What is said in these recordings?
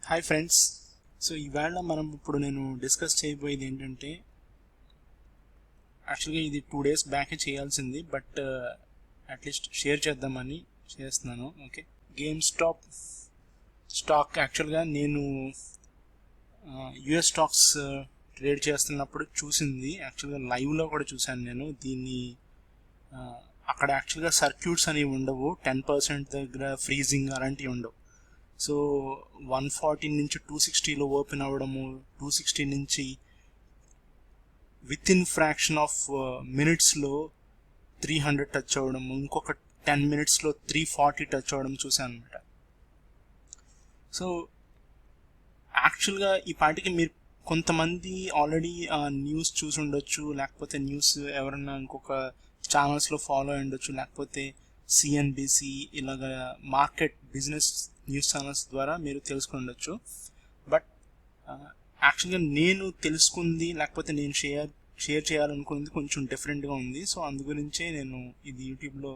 Hi friends. So ఈవేళ మనం ఇప్పుడు నేను డిస్కస్ చేయబోయేది ఏంటంటే, యాక్చువల్గా ఇది 2 days బ్యాకే చేయాల్సింది, బట్ అట్లీస్ట్ షేర్ చేద్దామని చేస్తున్నాను. ఓకే, గేమ్ స్టాక్ యాక్చువల్గా నేను యుఎస్ స్టాక్స్ ట్రేడ్ చేస్తున్నప్పుడు చూసింది. యాక్చువల్గా లైవ్లో కూడా చూశాను నేను దీన్ని. అక్కడ యాక్చువల్గా సర్క్యూట్స్ అనేవి ఉండవు, 10% దగ్గర ఫ్రీజింగ్ అలాంటివి ఉండవు. సో 140 నుంచి 260లో ఓపెన్ అవ్వడము, 260 నుంచి విత్ ఇన్ ఫ్రాక్షన్ ఆఫ్ మినిట్స్లో 300 టచ్ అవ్వడము, ఇంకొక 10 minutesలో 340 టచ్ అవ్వడం చూసాను అనమాట. సో యాక్చువల్గా ఈ పాటికి మీరు కొంతమంది ఆల్రెడీ న్యూస్ చూసి ఉండొచ్చు, లేకపోతే న్యూస్ ఎవరన్నా ఇంకొక ఛానల్స్లో ఫాలో అయి ఉండొచ్చు, లేకపోతే సిఎన్బిసి ఇలాగ మార్కెట్ బిజినెస్ న్యూస్ ఛానల్స్ ద్వారా మీరు తెలుసుకుని ఉండొచ్చు. బట్ యాక్చువల్గా నేను తెలుసుకుంది, లేకపోతే నేను షేర్ చేయాలనుకున్నది కొంచెం డిఫరెంట్గా ఉంది. సో అందు గురించే నేను ఇది యూట్యూబ్లో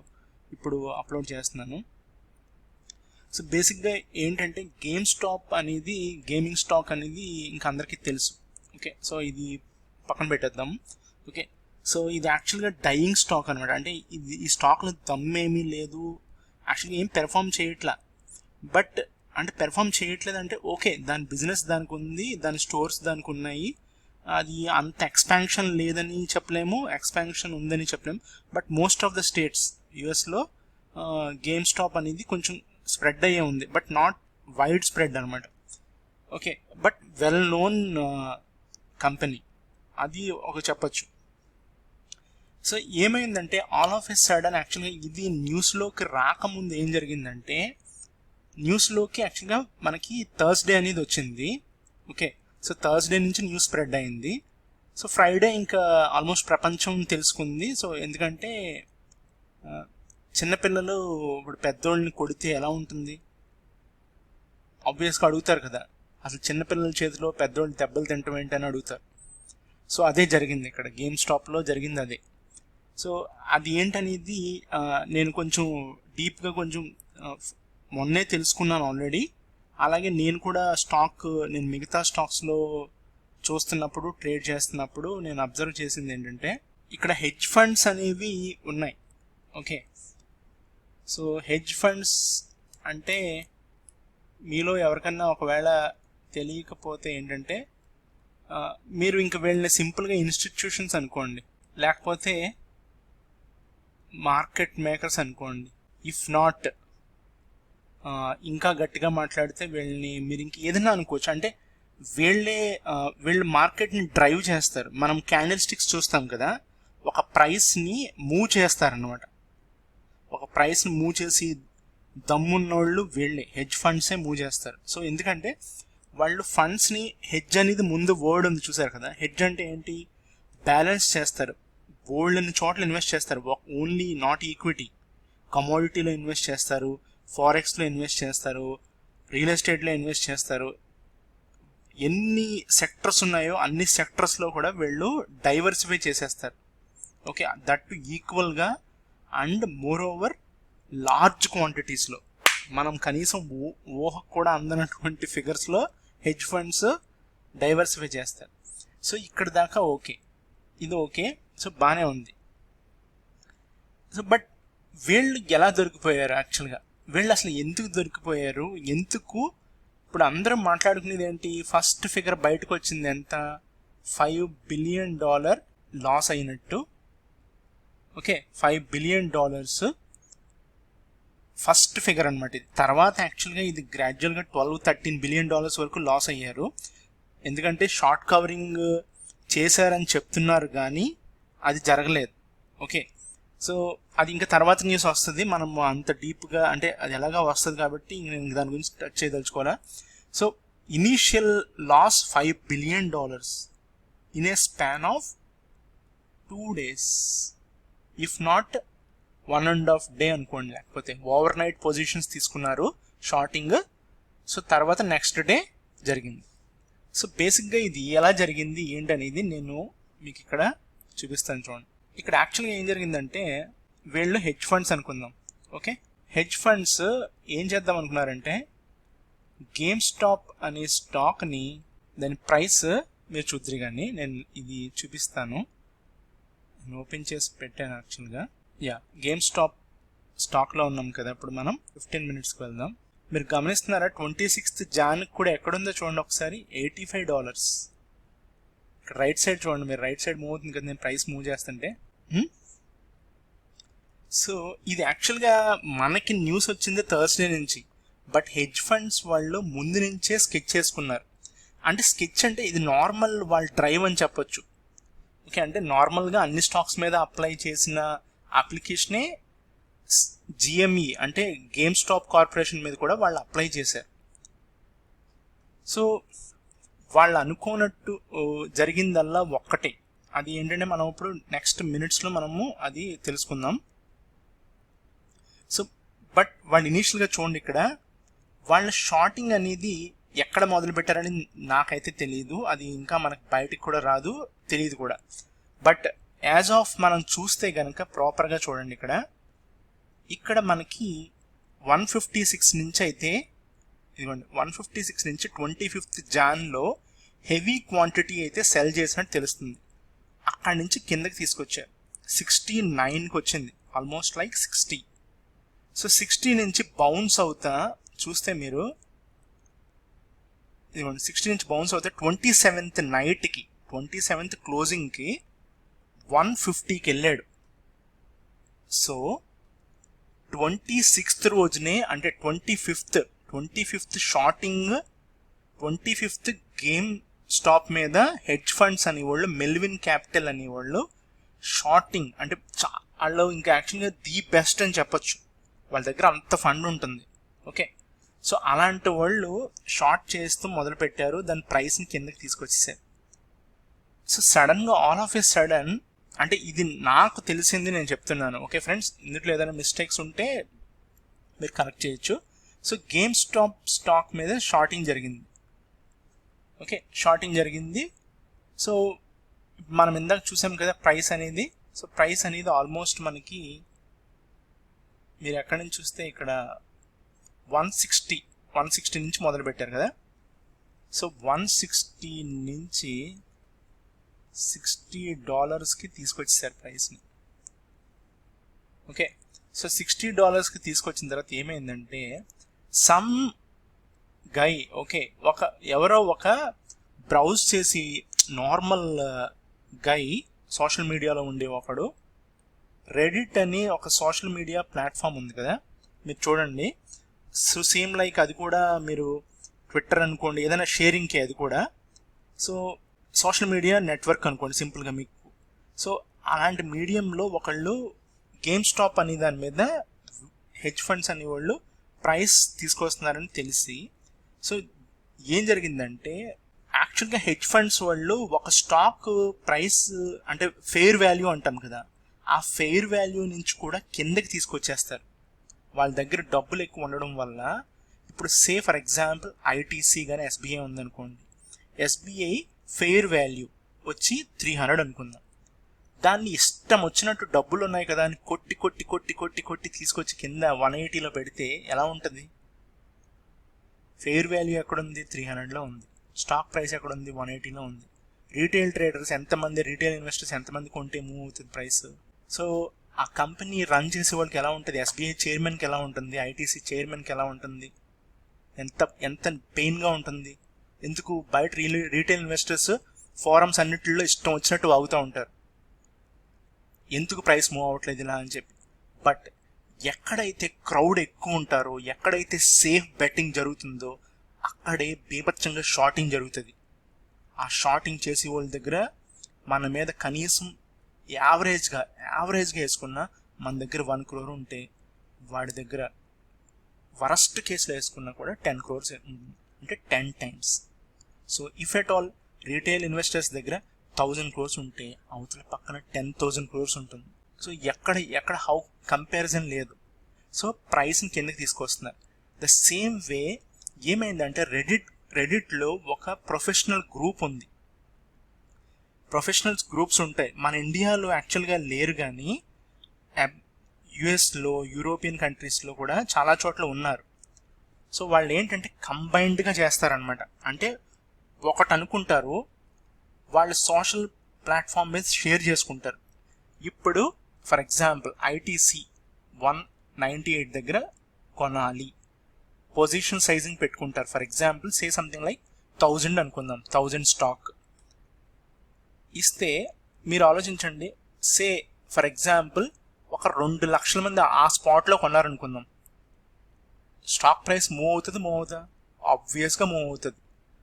ఇప్పుడు అప్లోడ్ చేస్తున్నాను. సో బేసిక్గా ఏంటంటే గేమింగ్ స్టాక్ అనేది ఇంకా అందరికీ తెలుసు. ఓకే, సో ఇది పక్కన పెట్టేద్దాం. ఓకే, సో ఇది యాక్చువల్గా డయింగ్ స్టాక్ అనమాట. అంటే ఈ స్టాక్లో దమ్మేమీ లేదు, యాక్చువల్గా ఏం పెర్ఫామ్ చేయట్లా. బట్ అంటే పెర్ఫామ్ చేయట్లేదు అంటే ఓకే, దాని బిజినెస్ దానికి ఉంది, దాని స్టోర్స్ దానికి ఉన్నాయి, అది అంత ఎక్స్పాన్షన్ లేదని చెప్పలేము, ఎక్స్పాన్షన్ ఉందని చెప్పలేము. But most of the states యుఎస్లో గేమ్ స్టాప్ అనేది కొంచెం స్ప్రెడ్ అయ్యే ఉంది, బట్ నాట్ వైడ్ స్ప్రెడ్ అనమాట. Okay, but well known company అది ఒక చెప్పచ్చు. సో ఏమైందంటే ఆల్ ఆఫ్ ఎ సడన్ యాక్చువల్గా ఇది న్యూస్లోకి రాకముందు ఏం జరిగిందంటే, న్యూస్లోకి యాక్చువల్గా మనకి థర్స్డే అనేది వచ్చింది. ఓకే, సో థర్స్డే నుంచి న్యూస్ స్ప్రెడ్ అయింది. సో ఫ్రైడే ఇంకా ఆల్మోస్ట్ ప్రపంచం తెలుసుకుంది. సో ఎందుకంటే చిన్నపిల్లలు ఇప్పుడు పెద్దోళ్ళని కొడితే ఎలా ఉంటుంది, ఆబ్వియస్గా అడుగుతారు కదా, అసలు చిన్నపిల్లల చేతిలో పెద్దోళ్ళు దెబ్బలు తింటం ఏంటని అడుగుతారు. సో అదే జరిగింది ఇక్కడ గేమ్ స్టాప్లో జరిగింది అదే. సో అది ఏంటనేది నేను కొంచెం డీప్గా కొంచెం మొన్నే తెలుసుకున్నాను ఆల్రెడీ. అలాగే నేను కూడా నేను మిగతా స్టాక్స్లో చూస్తున్నప్పుడు, ట్రేడ్ చేస్తున్నప్పుడు నేను అబ్జర్వ్ చేసింది ఏంటంటే, ఇక్కడ హెడ్జ్ ఫండ్స్ అనేవి ఉన్నాయి. ఓకే, సో హెడ్జ్ ఫండ్స్ అంటే మీలో ఎవరికన్నా ఒకవేళ తెలియకపోతే ఏంటంటే, మీరు ఇంక వీళ్ళని సింపుల్గా ఇన్స్టిట్యూషన్స్ అనుకోండి, లేకపోతే మార్కెట్ మేకర్స్ అనుకోండి. ఇఫ్ నాట్ ఇంకా గట్టిగా మాట్లాడితే వీళ్ళని మీరు ఇంక ఏదైనా అనుకోవచ్చు. అంటే వీళ్ళు మార్కెట్ని డ్రైవ్ చేస్తారు. మనం క్యాండిల్ స్టిక్స్ చూస్తాం కదా, ఒక ప్రైస్ని మూవ్ చేస్తారనమాట. ఒక ప్రైస్ని మూవ్ చేసి దమ్మున్నోళ్ళు వీళ్ళే, హెడ్జ్ ఫండ్సే మూవ్ చేస్తారు. సో ఎందుకంటే వాళ్ళు ఫండ్స్ని, హెడ్జ్ అనేది ముందు వర్డ్ ఉంది చూసారు కదా, హెడ్జ్ అంటే ఏంటి, బ్యాలెన్స్ చేస్తారు. బోల్డ్ని చోట్ల ఇన్వెస్ట్ చేస్తారు, ఓన్లీ నాట్ ఈక్విటీ. కమోడిటీలో ఇన్వెస్ట్ చేస్తారు, ఫారెక్స్లో ఇన్వెస్ట్ చేస్తారు, రియల్ ఎస్టేట్లో ఇన్వెస్ట్ చేస్తారు. ఎన్ని సెక్టర్స్ ఉన్నాయో అన్ని సెక్టర్స్లో కూడా వీళ్ళు డైవర్సిఫై చేసేస్తారు. ఓకే, దట్ ఈక్వల్గా అండ్ మోర్ ఓవర్ లార్జ్ క్వాంటిటీస్లో, మనం కనీసం ఊహకు కూడా అందనటువంటి ఫిగర్స్లో హెడ్జ్ ఫండ్స్ డైవర్సిఫై చేస్తారు. సో ఇక్కడ దాకా ఓకే, ఇది ఓకే, సో బాగానే ఉంది. సో బట్ వీళ్ళు ఎలా దొరికిపోయారు, యాక్చువల్గా వీళ్ళు అసలు ఎందుకు దొరికిపోయారు, ఎందుకు ఇప్పుడు అందరం మాట్లాడుకునేది ఏంటి, ఫస్ట్ ఫిగర్ బయటకు వచ్చింది ఎంత, $5 billion లాస్ అయినట్టు. ఓకే, $5 billion ఫస్ట్ ఫిగర్ అనమాట ఇది. తర్వాత యాక్చువల్గా ఇది గ్రాడ్యువల్గా $12-13 billion వరకు లాస్ అయ్యారు. ఎందుకంటే షార్ట్ కవరింగ్ చేశారని చెప్తున్నారు కానీ అది జరగలేదు. ఓకే, సో అది ఇంకా తర్వాత న్యూస్ వస్తుంది, మనం అంత డీప్గా అంటే అది ఎలాగా వస్తుంది కాబట్టి నేను దాని గురించి టచ్ చేయదలుచుకోవాలా. So initial loss $5 billion in a span of 2 days, if not 1.5 day అనుకోండి, లేకపోతే ఓవర్ నైట్ పొజిషన్స్ తీసుకున్నారు షార్టింగ్. సో తర్వాత నెక్స్ట్ డే జరిగింది. సో బేసిక్గా ఇది ఎలా జరిగింది ఏంటనేది నేను మీకు ఇక్కడ చూపిస్తాను చూడండి. ఇక్కడ యాక్చువల్గా ఏం జరిగిందంటే, వీళ్ళు హెడ్జ్ ఫండ్స్ అనుకుందాం. ఓకే, హెడ్జ్ ఫండ్స్ ఏం చేద్దాం అనుకున్నారంటే, గేమ్ స్టాప్ అనే స్టాక్ని దాని ప్రైస్ మీరు చూద్దరు కానీ నేను ఇది చూపిస్తాను. నేను ఓపెన్ చేసి పెట్టాను యాక్చువల్గా. గేమ్ స్టాక్లో ఉన్నాం కదా. ఇప్పుడు మనం 15 minutesకి వెళ్దాం. మీరు గమనిస్తున్నారా 26th Jan కూడా ఎక్కడుందో చూడండి ఒకసారి, $85. ఇక్కడ రైట్ సైడ్ చూడండి మీరు, రైట్ సైడ్ మూవ్ అవుతుంది కదా నేను ప్రైస్ మూవ్ చేస్తుంటే. సో ఇది యాక్చువల్గా మనకి న్యూస్ వచ్చింది థర్స్డే నుంచి, బట్ హెడ్జ్ ఫండ్స్ వాళ్ళు ముందు నుంచే స్కెచ్ చేసుకున్నారు. అంటే స్కెచ్ అంటే ఇది నార్మల్ వాళ్ళ డ్రైవ్ అని చెప్పొచ్చు. ఓకే, అంటే నార్మల్గా అన్ని స్టాక్స్ మీద అప్లై చేసిన అప్లికేషనే జిఎంఈ అంటే గేమ్ స్టాప్ కార్పొరేషన్ మీద కూడా వాళ్ళు అప్లై చేశారు. సో వాళ్ళు అనుకోనట్టు జరిగిందల్లా ఒక్కటే, అది ఏంటంటే మనం ఇప్పుడు నెక్స్ట్ మినిట్స్లో మనము అది తెలుసుకుందాం. సో బట్ వాళ్ళు ఇనీషియల్గా చూడండి, ఇక్కడ వాళ్ళ షార్టింగ్ అనేది ఎక్కడ మొదలు పెట్టారని నాకైతే తెలియదు, అది ఇంకా మనకు బయటికి కూడా రాదు, తెలియదు కూడా. బట్ యాజ్ ఆఫ్ మనం చూస్తే కనుక ప్రాపర్గా చూడండి, ఇక్కడ మనకి 156 నుంచి అయితే ఇదిగోండి 156 నుంచి 25th Janలో హెవీ క్వాంటిటీ అయితే సెల్ చేసినట్టు తెలుస్తుంది. అక్కడి నుంచి కిందకి తీసుకొచ్చారు, 69కి వచ్చింది, ఆల్మోస్ట్ లైక్ 60. సో 60 నుంచి బౌన్స్ అవుతా చూస్తే మీరు ఇదిగోండి 60 నుంచి బౌన్స్ అవుతా 27th నైట్కి 27th క్లోజింగ్కి 150కి వెళ్ళాడు. సో 26th రోజునే అంటే 25th shorting, 25th game stop మీద హెడ్జ్ ఫండ్స్ అనేవాళ్ళు, మెల్విన్ క్యాపిటల్ అనేవాళ్ళు షార్టింగ్ అంటే వాళ్ళు ఇంకా యాక్చువల్గా ది బెస్ట్ అని చెప్పొచ్చు, వాళ్ళ దగ్గర అంత ఫండ్ ఉంటుంది. ఓకే, సో అలాంటి వాళ్ళు షార్ట్ చేస్తూ మొదలు పెట్టారు, దాని ప్రైస్ని కిందకి తీసుకొచ్చేసారు. సో సడన్గా ఆల్ ఆఫ్ ఎ సడన్, అంటే ఇది నాకు తెలిసింది నేను చెప్తున్నాను. ఓకే ఫ్రెండ్స్, ఇందులో ఏదైనా మిస్టేక్స్ ఉంటే మీరు కరెక్ట్ చేయొచ్చు. సో గేమ్ స్టాక్ మీద షార్టింగ్ జరిగింది. ఓకే, షార్టింగ్ జరిగింది. సో మనం ఇందాక చూసాం కదా ప్రైస్ అనేది. సో ప్రైస్ అనేది ఆల్మోస్ట్ మనకి మీరు ఎక్కడి నుంచి చూస్తే ఇక్కడ 160 నుంచి మొదలు పెట్టారు కదా. సో 160 నుంచి $60కి తీసుకొచ్చేసారు ప్రైస్ని. ఓకే, సో $60కి తీసుకొచ్చిన తర్వాత ఏమైందంటే సమ్ గై, ఓకే, ఎవరో ఒక బ్రౌజ్ చేసి నార్మల్ గై సోషల్ మీడియాలో ఉండే ఒకడు, రెడిట్ అని ఒక సోషల్ మీడియా ప్లాట్ఫామ్ ఉంది కదా, మీరు చూడండి. సో సేమ్ లైక్ అది కూడా మీరు ట్విట్టర్ అనుకోండి, ఏదైనా షేరింగ్కే అది కూడా. సో సోషల్ మీడియా నెట్వర్క్ అనుకోండి సింపుల్గా మీకు. సో అలాంటి మీడియంలో ఒకళ్ళు గేమ్ స్టాప్ అనే దాని మీద హెడ్జ్ ఫండ్స్ అనేవాళ్ళు ప్రైస్ తీసుకొస్తున్నారని తెలిసి, సో ఏం జరిగిందంటే యాక్చువల్గా హెడ్జ్ ఫండ్స్ వాళ్ళు ఒక స్టాక్ ప్రైస్ అంటే ఫెయిర్ వాల్యూ అంటాం కదా, ఆ ఫెయిర్ వాల్యూ నుంచి కూడా కిందకి తీసుకొచ్చేస్తారు వాళ్ళ దగ్గర డబ్బులు ఎక్కువ ఉండడం వల్ల. ఇప్పుడు సే ఫర్ ఎగ్జాంపుల్ ఐటీసీ కానీ ఎస్బీఐ ఉందనుకోండి, ఎస్బీఐ ఫెయిర్ వాల్యూ వచ్చి 300 అనుకుందాం, దాన్ని ఇష్టం వచ్చినట్టు డబ్బులు ఉన్నాయి కదా అని కొట్టి కొట్టి కొట్టి కొట్టి కొట్టి తీసుకొచ్చి కింద 180లో పెడితే ఎలా ఉంటుంది? ఫెయిర్ వాల్యూ ఎక్కడుంది? 300లో ఉంది. స్టాక్ ప్రైస్ ఎక్కడుంది? 180లో ఉంది. రీటైల్ ట్రేడర్స్ ఎంతమంది, రీటైల్ ఇన్వెస్టర్స్ ఎంతమంది కొంటే మూవ్ అవుతుంది ప్రైస్? సో ఆ కంపెనీ రన్ చేసే వాళ్ళకి ఎలా ఉంటుంది? ఎస్బీఐ చైర్మన్కి ఎలా ఉంటుంది? ఐటీసీ చైర్మన్కి ఎలా ఉంటుంది? ఎంత పెయిన్గా ఉంటుంది. ఎందుకు? బయట రీటైల్ ఇన్వెస్టర్స్ ఫోరమ్స్ అన్నిటిలో ఇష్టం వచ్చినట్టు వాగుతూ ఉంటారు, ఎందుకు ప్రైస్ మూవ్ అవ్వట్లేదు ఇలా అని చెప్పి. బట్ ఎక్కడైతే క్రౌడ్ ఎక్కువ ఉంటారో, ఎక్కడైతే సేఫ్ బెట్టింగ్ జరుగుతుందో అక్కడే బీభత్సంగా షార్టింగ్ జరుగుతుంది. ఆ షార్టింగ్ చేసే వాళ్ళ దగ్గర మన మీద కనీసం యావరేజ్గా వేసుకున్న మన దగ్గర 1 crore ఉంటే, వాడి దగ్గర వరస్ట్ కేసులో వేసుకున్నా కూడా 10 crores అంటే 10 times. So if at all retail investors దగ్గర 1000 crores ఉంటే అవతల పక్కన 10,000 crores ఉంటుంది. సో ఎక్కడ హౌ కంపారిజన్ లేదు. సో ప్రైస్ని కిందకి తీసుకొస్తున్నారు. ద సేమ్ వే ఏమైందంటే రెడిట్లో ఒక ప్రొఫెషనల్ గ్రూప్ ఉంది. ప్రొఫెషనల్స్ గ్రూప్స్ ఉంటాయి, మన ఇండియాలో యాక్చువల్గా లేరు కానీ యుఎస్లో, యూరోపియన్ కంట్రీస్లో కూడా చాలా చోట్ల ఉన్నారు. సో వాళ్ళు ఏంటంటే కంబైన్డ్గా చేస్తారనమాట. అంటే ఒకటి అనుకుంటారు, వాళ్ళు సోషల్ ప్లాట్ఫామ్ మీద షేర్ చేసుకుంటారు. ఇప్పుడు ఫర్ ఎగ్జాంపుల్ ఐటీసీ 198 దగ్గర కొనాలి, పొజిషన్ సైజింగ్ పెట్టుకుంటారు. For example say something like 1000 అనుకుందాం, 1000 స్టాక్ ఇస్తే మీరు ఆలోచించండి. సే ఫర్ ఎగ్జాంపుల్ ఒక 2 లక్షల మంది ఆ స్పాట్లో కొన్నారనుకుందాం. స్టాక్ ప్రైస్ మూవ్ అవుతుందా? ఆబ్వియస్గా మూవ్ అవుతుంది,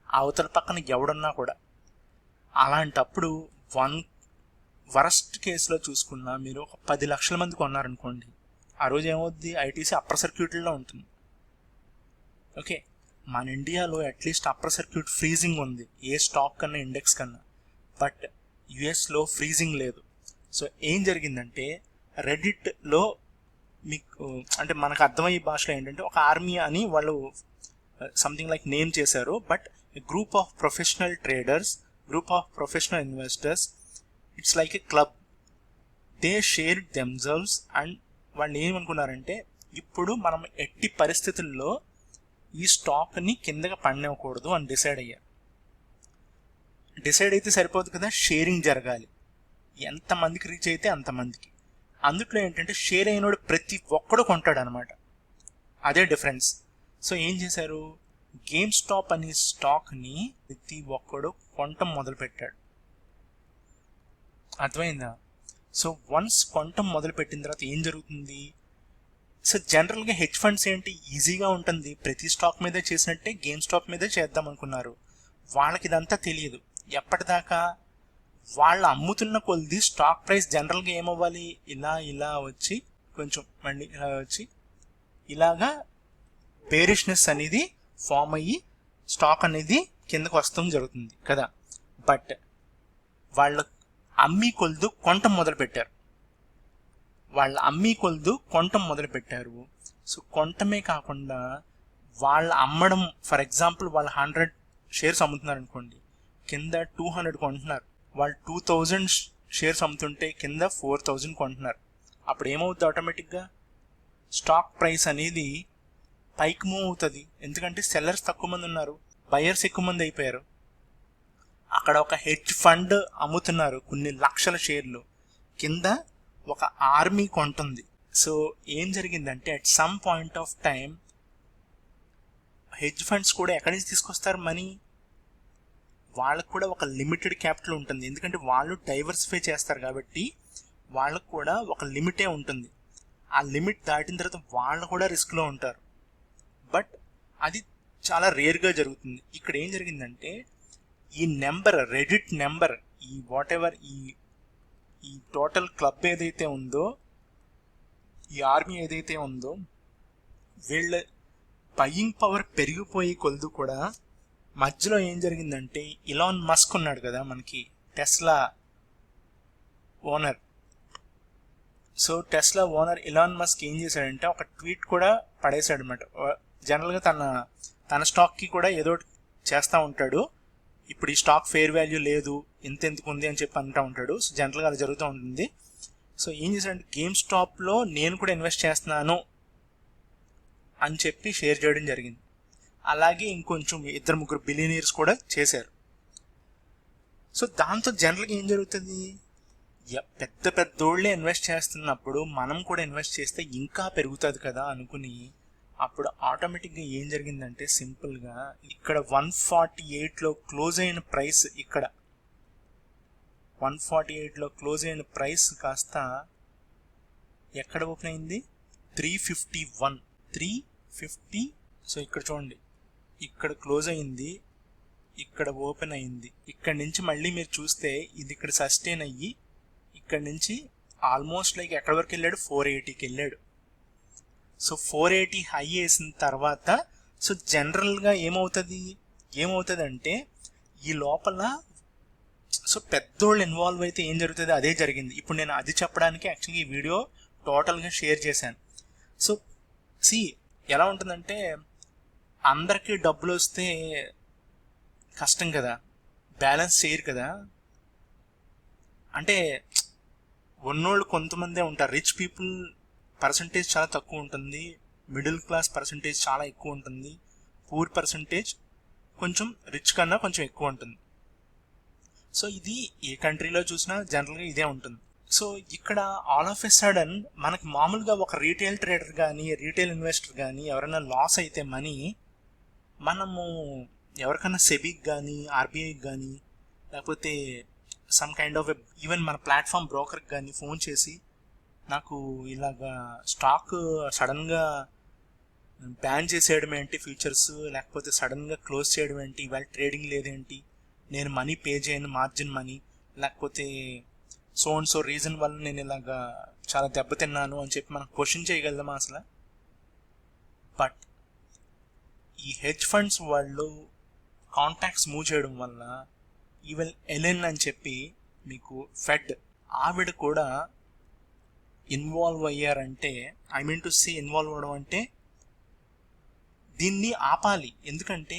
అవతల పక్కన ఎవడన్నా కూడా. అలాంటప్పుడు వరస్ట్ కేసులో చూసుకున్నా మీరు ఒక 10 లక్షల మంది కొన్నారనుకోండి, ఆ రోజు ఏమవుద్ది? ఐటీసీ అప్పర్ సర్క్యూట్లో ఉంటుంది. ఓకే, మన ఇండియాలో అట్లీస్ట్ అప్పర్ సర్క్యూట్ ఫ్రీజింగ్ ఉంది ఏ స్టాక్ కన్నా, ఇండెక్స్ కన్నా. బట్ యుఎస్లో ఫ్రీజింగ్ లేదు. సో ఏం జరిగిందంటే రెడిట్లో మీకు అంటే మనకు అర్థమయ్యే భాషలో ఏంటంటే ఒక ఆర్మీ అని వాళ్ళు సంథింగ్ లైక్ నేమ్ చేశారు. But group of professional traders, group of professional investors, it's like a club. They share themselves. And వాళ్ళు ఏమనుకున్నారంటే ఇప్పుడు మనం ఎట్టి పరిస్థితుల్లో ఈ స్టాక్ని కిందగా పడినవ్వకూడదు అని డిసైడ్ అయ్యారు. డిసైడ్ అయితే సరిపోదు కదా, షేరింగ్ జరగాలి. ఎంతమందికి రీచ్ అయితే అంతమందికి. అందుట్లో ఏంటంటే షేర్ అయినోడు ప్రతి ఒక్కడు కొంటాడు అనమాట. అదే డిఫరెన్స్. సో ఏం చేశారు, గేమ్ స్టాప్ అనే స్టాక్ని ప్రతి ఒక్కడు కొనటం మొదలుపెట్టాడు. అర్థమైందా? సో వన్స్ కొనటం మొదలుపెట్టిన తర్వాత ఏం జరుగుతుంది? సో జనరల్గా హెడ్జ్ ఫండ్స్ ఏంటి, ఈజీగా ఉంటుంది, ప్రతి స్టాక్ మీదే చేసినట్టే గేమ్ స్టాప్ మీదే చేద్దాం అనుకున్నారు. వాళ్ళకి ఇదంతా తెలియదు. ఎప్పటిదాకా వాళ్ళు అమ్ముతున్న కొద్ది స్టాక్ ప్రైస్ జనరల్గా ఏమవ్వాలి, ఇలా వచ్చి కొంచెం మళ్ళీ ఇలా వచ్చి ఇలాగా బేరిష్నెస్ అనేది ఫామ్ అయ్యి స్టాక్ అనేది కిందకు వస్తాం జరుగుతుంది కదా. బట్ వాళ్ళు అమ్మి కొలుదు కొనటం మొదలుపెట్టారు. సో కొనటమే కాకుండా వాళ్ళు అమ్మడం, ఫర్ ఎగ్జాంపుల్ వాళ్ళు 100 షేర్స్ అమ్ముతున్నారు అనుకోండి, కింద 200 కొంటున్నారు. వాళ్ళు 2000 షేర్స్ అమ్ముతుంటే కింద 4000 కొంటున్నారు. అప్పుడు ఏమవుతుంది? ఆటోమేటిక్గా స్టాక్ ప్రైస్ అనేది పైకి మూవ్ అవుతుంది. ఎందుకంటే సెల్లర్స్ తక్కువ మంది ఉన్నారు, బయర్స్ ఎక్కువ మంది అయిపోయారు. అక్కడ ఒక హెడ్జ్ ఫండ్ అమ్ముతున్నారు కొన్ని లక్షల షేర్లు, కింద ఒక ఆర్మీ కొంటుంది. సో ఏం జరిగిందంటే at some point of time hedge funds కూడా ఎక్కడి నుంచి తీసుకొస్తారు మనీ? వాళ్ళకు కూడా ఒక లిమిటెడ్ క్యాపిటల్ ఉంటుంది. ఎందుకంటే వాళ్ళు డైవర్సిఫై చేస్తారు కాబట్టి వాళ్ళకు కూడా ఒక లిమిటే ఉంటుంది. ఆ లిమిట్ దాటిన తర్వాత వాళ్ళు కూడా రిస్క్లో ఉంటారు. బట్ అది చాలా రేర్గా జరుగుతుంది. ఇక్కడ ఏం జరిగిందంటే ఈ నెంబర్, రెడిట్ నెంబర్, ఈ వాట్ ఎవర్ ఈ టోటల్ క్లబ్ ఏదైతే ఉందో, ఈ ఆర్మీ ఏదైతే ఉందో, వీళ్ళ బయింగ్ పవర్ పెరిగిపోయి కొలదు కూడా మధ్యలో ఏం జరిగిందంటే ఇలాన్ మస్క్ ఉన్నాడు కదా మనకి Tesla owner. So Tesla owner Elon Musk ఏం చేశాడంటే ఒక ట్వీట్ కూడా పడేశాడు అనమాట. జనరల్గా తన స్టాక్కి కూడా ఏదో చేస్తూ ఉంటాడు. ఇప్పుడు ఈ స్టాక్ ఫెయిర్ వాల్యూ లేదు, ఎందుకు ఉంది అని చెప్పి అంటూ ఉంటాడు. సో జనరల్గా అది జరుగుతూ ఉంటుంది. సో ఏం చేశాడంటే గేమ్ స్టాప్లో నేను కూడా ఇన్వెస్ట్ చేస్తున్నాను అని చెప్పి షేర్ చేయడం జరిగింది. అలాగే ఇంకొంచెం 2-3 బిలియనీర్స్ కూడా చేశారు. సో దాంతో జనరల్గా ఏం జరుగుతుంది, పెద్ద పెద్దోళ్ళే ఇన్వెస్ట్ చేస్తున్నప్పుడు మనం కూడా ఇన్వెస్ట్ చేస్తే ఇంకా పెరుగుతుంది కదా అనుకుని, అప్పుడు ఆటోమేటిక్గా ఏం జరిగిందంటే సింపుల్గా ఇక్కడ 148లో క్లోజ్ అయిన ప్రైస్, ఇక్కడ 148లో క్లోజ్ అయిన ప్రైస్ కాస్త ఎక్కడ ఓపెన్ అయింది? 351, 350. సో ఇక్కడ చూడండి, ఇక్కడ క్లోజ్ అయింది, ఇక్కడ ఓపెన్ అయింది. ఇక్కడ నుంచి మళ్ళీ మీరు చూస్తే ఇది ఇక్కడ సస్టైన్ అయ్యి ఇక్కడ నుంచి ఆల్మోస్ట్ లైక్ ఎక్కడి వరకు వెళ్ళాడు? 480కి వెళ్ళాడు. సో 480 హై వేసిన తర్వాత సో జనరల్గా ఏమవుతుంది అంటే ఈ లోపల సో పెద్దోళ్ళు ఇన్వాల్వ్ అయితే ఏం జరుగుతుంది, అదే జరిగింది. ఇప్పుడు నేను అది చెప్పడానికి యాక్చువల్లీ ఈ వీడియో టోటల్గా షేర్ చేశాను. సో ఎలా ఉంటుందంటే అందరికీ డబ్బులు వస్తే కష్టం కదా, బ్యాలెన్స్ చేయరు కదా. అంటే ఉన్నోళ్ళు కొంతమందే ఉంటారు, రిచ్ పీపుల్ పర్సంటేజ్ చాలా తక్కువ ఉంటుంది, మిడిల్ క్లాస్ పర్సంటేజ్ చాలా ఎక్కువ ఉంటుంది, పూర్ పర్సంటేజ్ కొంచెం రిచ్ కన్నా కొంచెం ఎక్కువ ఉంటుంది. సో ఇది ఏ కంట్రీలో చూసినా జనరల్గా ఇదే ఉంటుంది. సో ఇక్కడ ఆల్ ఆఫ్ ఎ సడన్ మనకి మామూలుగా ఒక రీటైల్ ట్రేడర్ కానీ రీటైల్ ఇన్వెస్టర్ కానీ ఎవరైనా లాస్ అయితే మనీ మనము ఎవరికైనా సెబీకి కానీ ఆర్బీఐకి కానీ లేకపోతే సమ్ కైండ్ ఆఫ్ ఈవెన్ మన ప్లాట్ఫామ్ బ్రోకర్కి కానీ ఫోన్ చేసి నాకు ఇలాగా స్టాక్ సడన్గా బ్యాన్ చేసేయడం ఏంటి ఫ్యూచర్స్, లేకపోతే సడన్గా క్లోజ్ చేయడం ఏంటి, ఇవాళ ట్రేడింగ్ లేదేంటి, నేను మనీ పే చేయను మార్జిన్ మనీ, లేకపోతే సో అండ్ సో రీజన్ వల్ల నేను ఇలాగా చాలా దెబ్బతిన్నాను అని చెప్పి మనం క్వశ్చన్ చేయగలమా అసలు? బట్ ఈ హెడ్జ్ ఫండ్స్ వాళ్ళు కాంటాక్ట్స్ మూవ్ చేయడం వల్ల ఈవెన్ ఎలెన్ అని చెప్పి మీకు ఫెడ్ ఆవిడ కూడా ఇన్వాల్వ్ అయ్యారంటే, I mean to say involve అవ్వడం అంటే దీన్ని ఆపాలి, ఎందుకంటే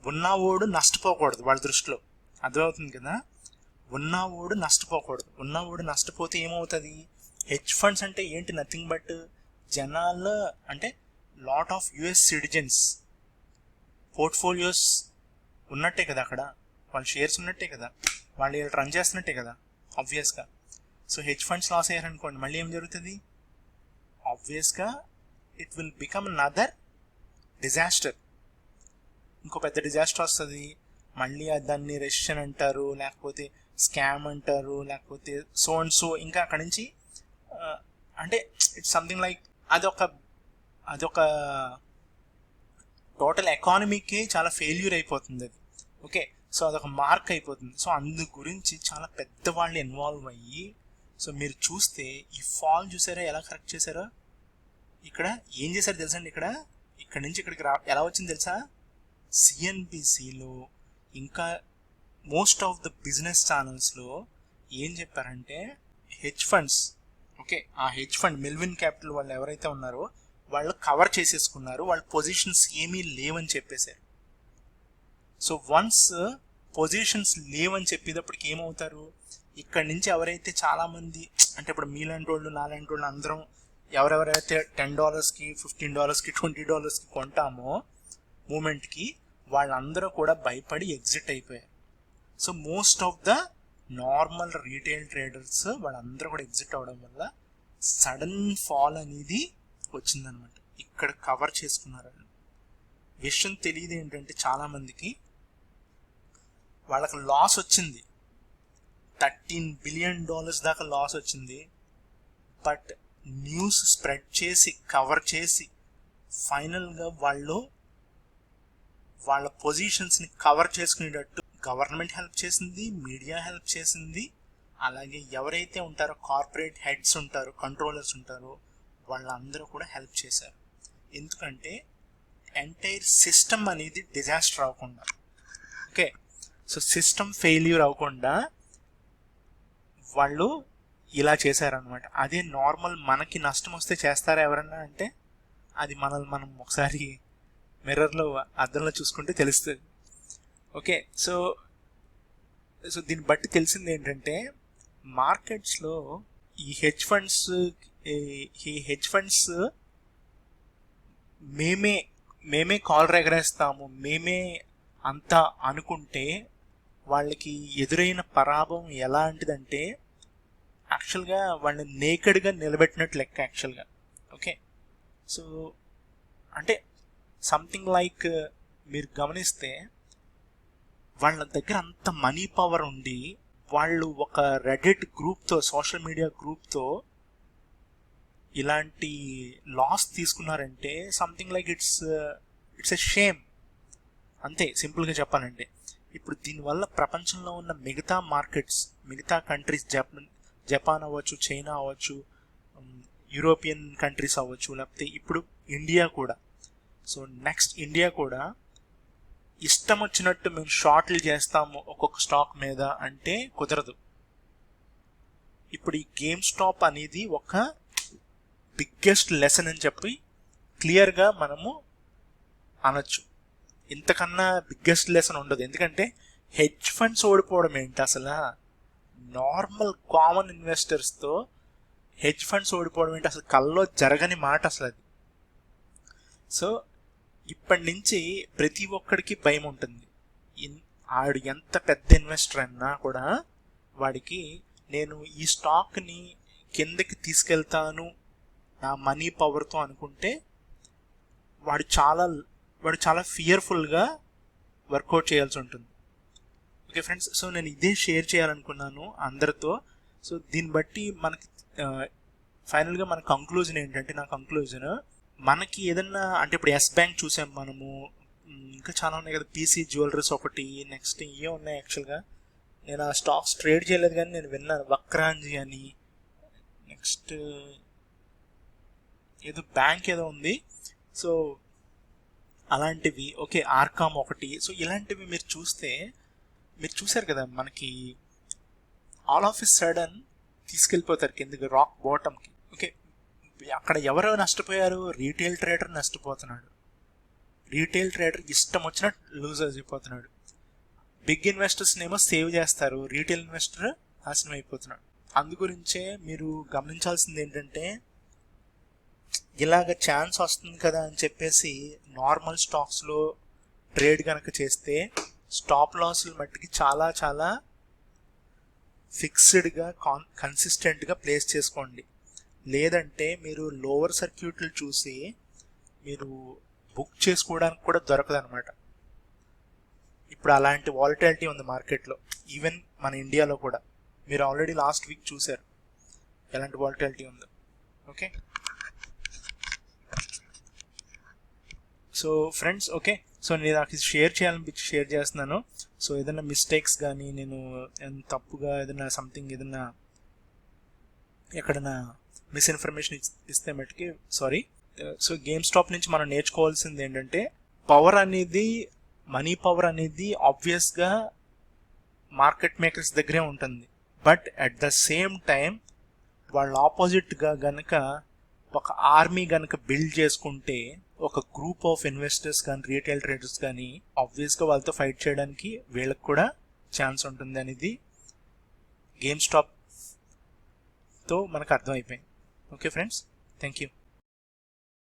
ఉన్నవాడు నష్టపోకూడదు వాళ్ళ దృష్టిలో, అర్థమవుతుంది కదా, ఉన్నవాడు నష్టపోకూడదు. ఉన్నవాడు నష్టపోతే ఏమవుతుంది, హెడ్జ్ ఫండ్స్ అంటే ఏంటి, నథింగ్ బట్ జనాలు అంటే lot of US citizens portfolios ఉన్నట్టే కదా, అక్కడ వాళ్ళ షేర్స్ ఉన్నట్టే కదా, వాళ్ళు రన్ చేస్తున్నట్టే కదా ఆబ్వియస్గా. సో హెడ్జ్ ఫండ్స్ లాస్ అయ్యారనుకోండి మళ్ళీ ఏం జరుగుతుంది, ఆబ్వియస్గా it will become another disaster, ఇంకో పెద్ద డిజాస్టర్ వస్తుంది. మళ్ళీ దాన్ని రెసిషన్ అంటారు, లేకపోతే స్కామ్ అంటారు, లేకపోతే సో అండ్ సో, ఇంకా అక్కడి నుంచి అంటే ఇట్స్ సంథింగ్ లైక్ అదొక టోటల్ ఎకానమీకి చాలా ఫెయిల్యూర్ అయిపోతుంది అది. ఓకే, సో అదొక మార్క్ అయిపోతుంది. సో అందు గురించి చాలా పెద్దవాళ్ళు ఇన్వాల్వ్ అయ్యి, సో మీరు చూస్తే ఈ ఫాల్ చూసారా ఎలా కరెక్ట్ చేశారో, ఇక్కడ ఏం చేశారు తెలుసండి, ఇక్కడ నుంచి ఇక్కడికి ఎలా వచ్చింది తెలుసా, సిఎన్బిసిలో ఇంకా మోస్ట్ ఆఫ్ ద బిజినెస్ ఛానల్స్లో ఏం చెప్పారంటే హెడ్జ్ ఫండ్స్, ఓకే ఆ హెడ్జ్ ఫండ్ మెల్విన్ క్యాపిటల్ వాళ్ళు ఎవరైతే ఉన్నారో వాళ్ళు కవర్ చేసేసుకున్నారు, వాళ్ళ పొజిషన్స్ ఏమీ లేవని చెప్పేశారు. సో వన్స్ పొజిషన్స్ లేవని చెప్పేటప్పటికి ఏమవుతారు, ఇక్కడ నుంచి ఎవరైతే చాలామంది అంటే ఇప్పుడు మీలాంటి వాళ్ళు నాలాంటి వాళ్ళు అందరం ఎవరెవరైతే $10కి $15కి $20కి కొంటామో మూమెంట్కి వాళ్ళందరూ కూడా భయపడి ఎగ్జిట్ అయిపోయారు. So most of the normal retail traders వాళ్ళందరూ కూడా ఎగ్జిట్ అవ్వడం వల్ల సడన్ ఫాల్ అనేది వచ్చిందనమాట. ఇక్కడ కవర్ చేసుకున్నారు. విషయం తెలియదు ఏంటంటే చాలామందికి వాళ్ళకి లాస్ వచ్చింది, $13 బిలియన్ దాకా లాస్ వచ్చింది. బట్ న్యూస్ స్ప్రెడ్ చేసి కవర్ చేసి ఫైనల్గా వాళ్ళ పొజిషన్స్ని కవర్ చేసుకునేటట్టు గవర్నమెంట్ హెల్ప్ చేసింది, మీడియా హెల్ప్ చేసింది, అలాగే ఎవరైతే ఉంటారో కార్పొరేట్ హెడ్స్ ఉంటారో కంట్రోలర్స్ ఉంటారో వాళ్ళందరూ కూడా హెల్ప్ చేశారు. ఎందుకంటే ఎంటైర్ సిస్టమ్ అనేది డిజాస్టర్ అవ్వకుండా, ఓకే సో సిస్టమ్ ఫెయిల్యూర్ అవ్వకుండా వాళ్ళు ఇలా చేశారనమాట. అదే నార్మల్ మనకి నష్టం వస్తే చేస్తారా ఎవరన్నా అంటే అది మనల్ని మనం ఒకసారి మిర్రర్లో అద్దంలో చూసుకుంటే తెలుస్తుంది. ఓకే సో దీన్ని బట్టి తెలిసింది ఏంటంటే మార్కెట్స్లో ఈ హెడ్జ్ ఫండ్స్ మేమే కాలర్ ఎగరేస్తాము, మేమే అంతా అనుకుంటే వాళ్ళకి ఎదురైన పరాభవం ఎలాంటిదంటే యాక్చువల్గా వాళ్ళని నేకెడ్గా నిలబెట్టినట్టు లెక్క యాక్చువల్గా. ఓకే సో అంటే సంథింగ్ లైక్ మీరు గమనిస్తే వాళ్ళ దగ్గర అంత మనీ పవర్ ఉండి వాళ్ళు ఒక రెడిట్ గ్రూప్తో సోషల్ మీడియా గ్రూప్తో ఇలాంటి లాస్ తీసుకున్నారంటే something like it's a shame, అంతే సింపుల్గా చెప్పాలంటే. ఇప్పుడు దీనివల్ల ప్రపంచంలో ఉన్న మిగతా మార్కెట్స్, మిగతా కంట్రీస్, జపాన్ అవ్వచ్చు, చైనా అవ్వచ్చు, యూరోపియన్ కంట్రీస్ అవ్వచ్చు, లేకపోతే ఇప్పుడు ఇండియా కూడా. సో నెక్స్ట్ ఇండియా కూడా ఇష్టం వచ్చినట్టు మేము షార్ట్లు చేస్తాము ఒక్కొక్క స్టాక్ మీద అంటే కుదరదు. ఇప్పుడు ఈ గేమ్ స్టాప్ అనేది ఒక బిగ్గెస్ట్ లెసన్ అని చెప్పి క్లియర్గా మనము అనొచ్చు. ఇంతకన్నా బిగ్గెస్ట్ లెసన్ ఉండదు. ఎందుకంటే హెడ్జ్ ఫండ్స్ ఓడిపోవడం ఏంటి అసలు, నార్మల్ కామన్ ఇన్వెస్టర్స్తో హెడ్జ్ ఫండ్స్ ఓడిపోవడం ఏంటి అసలు, కల్లో జరగని మాట అసలు అది. సో ఇప్పటి నుంచి ప్రతి ఒక్కడికి భయం ఉంటుంది. ఆడు ఎంత పెద్ద ఇన్వెస్టర్ అన్నా కూడా వాడికి నేను ఈ స్టాక్ని కిందకి తీసుకెళ్తాను నా మనీ పవర్తో అనుకుంటే వాడు చాలా ఫియర్ఫుల్గా వర్కౌట్ చేయాల్సి ఉంటుంది. ఓకే ఫ్రెండ్స్, సో నేను ఇదే షేర్ చేయాలనుకున్నాను అందరితో. సో దీన్ని బట్టి మనకి ఫైనల్గా మన కంక్లూజన్ ఏంటంటే, నా కంక్లూజన్ మనకి ఏదన్నా అంటే ఇప్పుడు ఎస్ బ్యాంక్ చూసాం మనము, ఇంకా చాలా ఉన్నాయి కదా, పీసీ జ్యువెలరీస్ ఒకటి, నెక్స్ట్ ఇవే ఉన్నాయి. యాక్చువల్గా నేను ఆ స్టాక్స్ ట్రేడ్ చేయలేదు కానీ నేను విన్నాను, వక్రాంజీ అని, నెక్స్ట్ ఏదో బ్యాంక్ ఏదో ఉంది. సో అలాంటివి, ఓకే ఆర్కామ్ ఒకటి. సో ఇలాంటివి మీరు చూసారు కదా, మనకి ఆల్ ఆఫ్ ఎ సడన్ తీసుకెళ్ళిపోతారు కిందకి రాక్ బాటమ్కి. ఓకే, అక్కడ ఎవరో నష్టపోయారు? రీటైల్ ట్రేడర్ నష్టపోతున్నాడు. రీటైల్ ట్రేడర్ ఇష్టం వచ్చినట్టు లూజ్ అయిపోతున్నాడు. బిగ్ ఇన్వెస్టర్స్ని ఏమో సేవ్ చేస్తారు, రీటైల్ ఇన్వెస్టర్ నాశనం అయిపోతున్నాడు. అందుగురించే మీరు గమనించాల్సింది ఏంటంటే, ఇలాగ ఛాన్స్ వస్తుంది కదా అని చెప్పేసి నార్మల్ స్టాక్స్లో ట్రేడ్ కనుక చేస్తే స్టాప్ లాస్లు మట్టికి చాలా చాలా ఫిక్స్డ్గా కన్సిస్టెంట్గా ప్లేస్ చేసుకోండి. లేదంటే మీరు లోవర్ సర్క్యూట్లు చూసి మీరు బుక్ చేసుకోవడానికి కూడా దొరకదు అనమాట. ఇప్పుడు అలాంటి వాలటిలిటీ ఉంది మార్కెట్లో, ఈవెన్ మన ఇండియాలో కూడా. మీరు ఆల్రెడీ లాస్ట్ వీక్ చూశారు ఎలాంటి వాలటిలిటీ ఉందో. Okay, so friends, okay, so నేను నాకు షేర్ చేయాలనిపించి షేర్ చేస్తున్నాను. సో ఏదైనా మిస్టేక్స్ కానీ, నేను తప్పుగా ఏదైనా సంథింగ్ ఏదైనా ఎక్కడైనా మిస్ఇన్ఫర్మేషన్ ఇస్తే మటుకి సారీ. సో గేమ్ స్టాప్ నుంచి మనం నేర్చుకోవాల్సింది ఏంటంటే, పవర్ అనేది, మనీ పవర్ అనేది ఆబ్వియస్గా మార్కెట్ మేకర్స్ దగ్గరే ఉంటుంది. But at the same time వాళ్ళ ఆపోజిట్గా గనక ఒక ఆర్మీ గనక బిల్డ్ చేసుకుంటే, ఒక గ్రూప్ ఆఫ్ ఇన్వెస్టర్స్ కానీ రీటైల్ ట్రేడర్స్ కానీ, ఆబ్వియస్గా వాళ్ళతో ఫైట్ చేయడానికి వీళ్ళకి కూడా ఛాన్స్ ఉంటుంది అనేది గేమ్ స్టాప్తో మనకు అర్థమైపోయింది. Okay friends, thank you.